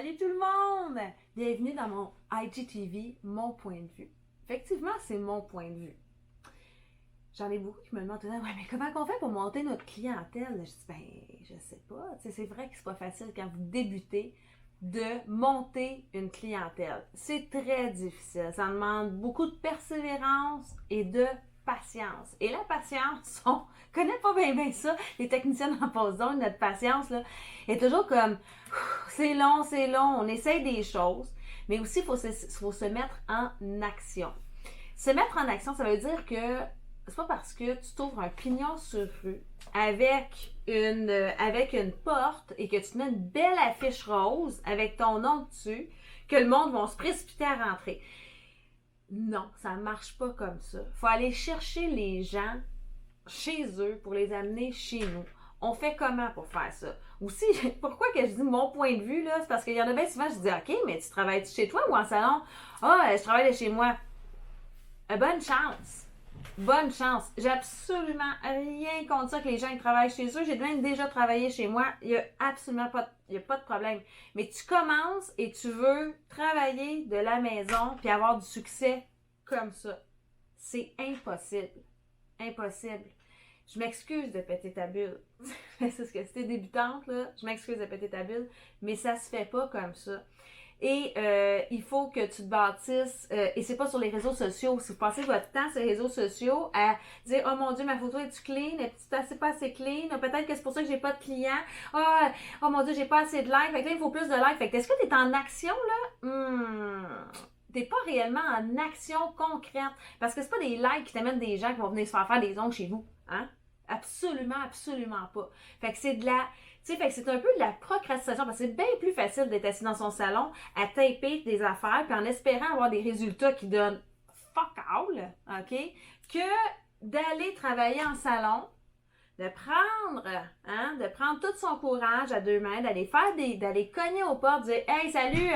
Salut tout le monde! Bienvenue dans mon IGTV, mon point de vue. Effectivement, c'est mon point de vue. J'en ai beaucoup qui me demandent, ouais, mais comment on fait pour monter notre clientèle? Je dis, je sais pas. C'est vrai que c'est pas facile quand vous débutez de monter une clientèle. C'est très difficile. Ça demande beaucoup de persévérance et de patience. Et la patience, on connaît pas bien ça. Les techniciens en postdoc, notre patience là, est toujours comme c'est long, on essaye des choses, mais aussi il faut se mettre en action. Se mettre en action, ça veut dire que c'est pas parce que tu t'ouvres un pignon sur rue avec une porte et que tu te mets une belle affiche rose avec ton nom dessus que le monde va se précipiter à rentrer. Non, ça marche pas comme ça. Faut aller chercher les gens chez eux pour les amener chez nous. On fait comment pour faire ça? Aussi, pourquoi que je dis mon point de vue, là? C'est parce qu'il y en a bien souvent, je dis, OK, mais tu travailles chez toi ou en salon? Ah, je travaille de chez moi. Bonne chance. Bonne chance. J'ai absolument rien contre ça que les gens ils travaillent chez eux. J'ai même déjà travaillé chez moi. Il n'y a absolument pas de problème. Mais tu commences et tu veux travailler de la maison puis avoir du succès comme ça. C'est impossible. Impossible. Je m'excuse de péter ta bulle. C'est ce que c'était débutante, là. Je m'excuse de péter ta bulle. Mais ça se fait pas comme ça. Et il faut que tu te bâtisses, et c'est pas sur les réseaux sociaux. Si vous passez votre temps sur les réseaux sociaux à dire oh mon Dieu, ma photo est-tu clean? Est-tu pas assez clean? Peut-être que c'est pour ça que j'ai pas de clients. Oh mon Dieu, j'ai pas assez de likes. Fait que là, il faut plus de likes. Fait que est-ce que tu es en action là? T'es pas réellement en action concrète. Parce que c'est pas des likes qui t'amènent des gens qui vont venir se faire des ongles chez vous. Hein? Absolument, absolument pas. Fait que c'est de la. Tu sais, fait que c'est un peu de la procrastination parce que c'est bien plus facile d'être assis dans son salon à taper des affaires puis en espérant avoir des résultats qui donnent fuck all, OK? Que d'aller travailler en salon, de prendre tout son courage à deux mains, d'aller cogner aux portes, dire hey, salut,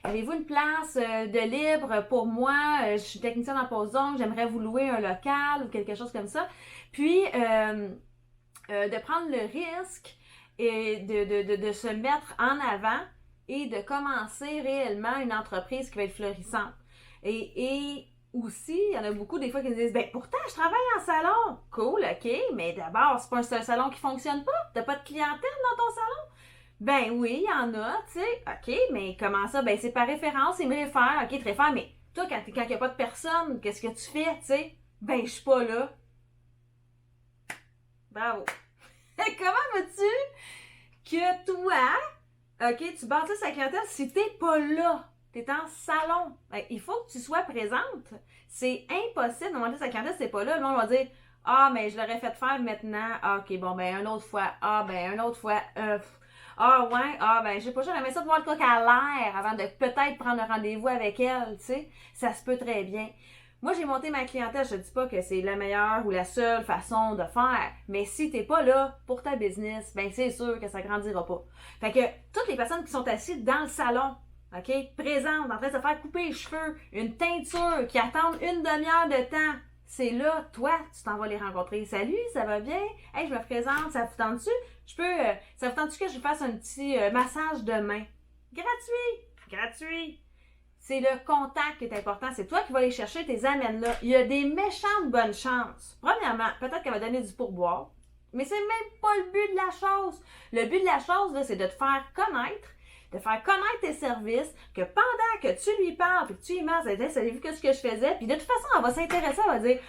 avez-vous une place de libre pour moi? Je suis technicienne en postdoc, j'aimerais vous louer un local ou quelque chose comme ça. Puis, de prendre le risque et de se mettre en avant et de commencer réellement une entreprise qui va être florissante. Et aussi, il y en a beaucoup des fois qui me disent pourtant je travaille en salon. Cool, OK, mais d'abord, c'est pas un salon qui fonctionne pas. T'as pas de clientèle dans ton salon? Oui, il y en a, tu sais. OK, mais comment ça? C'est par référence, ils me réfèrent. OK, te réfèrent, mais toi, quand il n'y a pas de personne, qu'est-ce que tu fais, tu sais? Je suis pas là. Bravo. Comment veux-tu que toi, OK, tu bâtisses sa clientèle si t'es pas là? T'es en salon. Il faut que tu sois présente. C'est impossible de monter sa clientèle si t'es pas là. Le monde va dire mais je l'aurais fait faire maintenant. OK, une autre fois. Une autre fois. Je sais pas, j'aimerais ça de voir le coq à l'air avant de peut-être prendre un rendez-vous avec elle, tu sais. Ça se peut très bien. Moi, j'ai monté ma clientèle, je te dis pas que c'est la meilleure ou la seule façon de faire, mais si t'es pas là pour ta business, c'est sûr que ça grandira pas. Fait que toutes les personnes qui sont assises dans le salon, OK, présentes, en train de se faire couper les cheveux, une teinture, qui attendent une demi-heure de temps, c'est là, toi, tu t'en vas les rencontrer. Salut, ça va bien? Hey, je me présente, ça vous tente-tu? Ça vous tente-tu que je fasse un petit massage de main? Gratuit! C'est le contact qui est important. C'est toi qui vas les chercher, tes amènes là. Il y a des méchantes bonnes chances. Premièrement, peut-être qu'elle va donner du pourboire, mais c'est même pas le but de la chose. Le but de la chose, là, c'est de te faire connaître tes services, que pendant que tu lui parles, puis que tu lui demandes, ça a vu que ce que je faisais, puis de toute façon, elle va s'intéresser, elle va dire,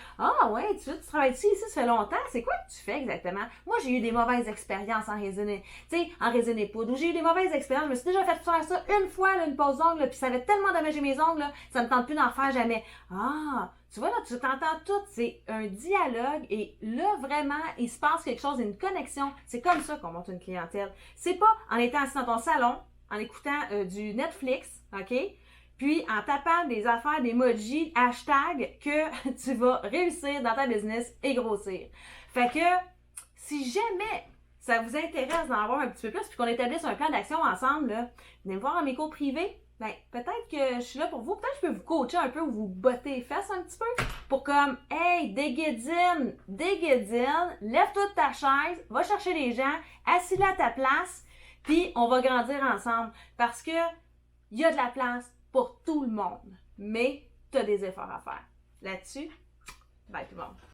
tu travailles ici, ça fait longtemps, c'est quoi que tu fais exactement? Moi, j'ai eu des mauvaises expériences en résine poudre, ou j'ai eu des mauvaises expériences, je me suis déjà fait faire ça une fois, là, une pause d'ongles, puis ça avait tellement dommagé mes ongles, là, ça me tente plus d'en faire jamais. Tu vois, là, tu t'entends tout, c'est un dialogue, et là, vraiment, il se passe quelque chose, une connexion. C'est comme ça qu'on monte une clientèle. C'est pas en étant assis dans ton salon, en écoutant du Netflix, OK? Puis en tapant des affaires, des emojis, hashtag, que tu vas réussir dans ta business et grossir. Fait que, si jamais ça vous intéresse d'en avoir un petit peu plus, puis qu'on établisse un plan d'action ensemble, là, venez me voir en micro privé, peut-être que je suis là pour vous. Peut-être que je peux vous coacher un peu ou vous botter les fesses un petit peu pour comme, hey, déguédine, lève-toi de ta chaise, va chercher les gens, assis-la à ta place, Puis on va grandir ensemble parce que il y a de la place pour tout le monde. Mais tu as des efforts à faire. Là-dessus, bye tout le monde.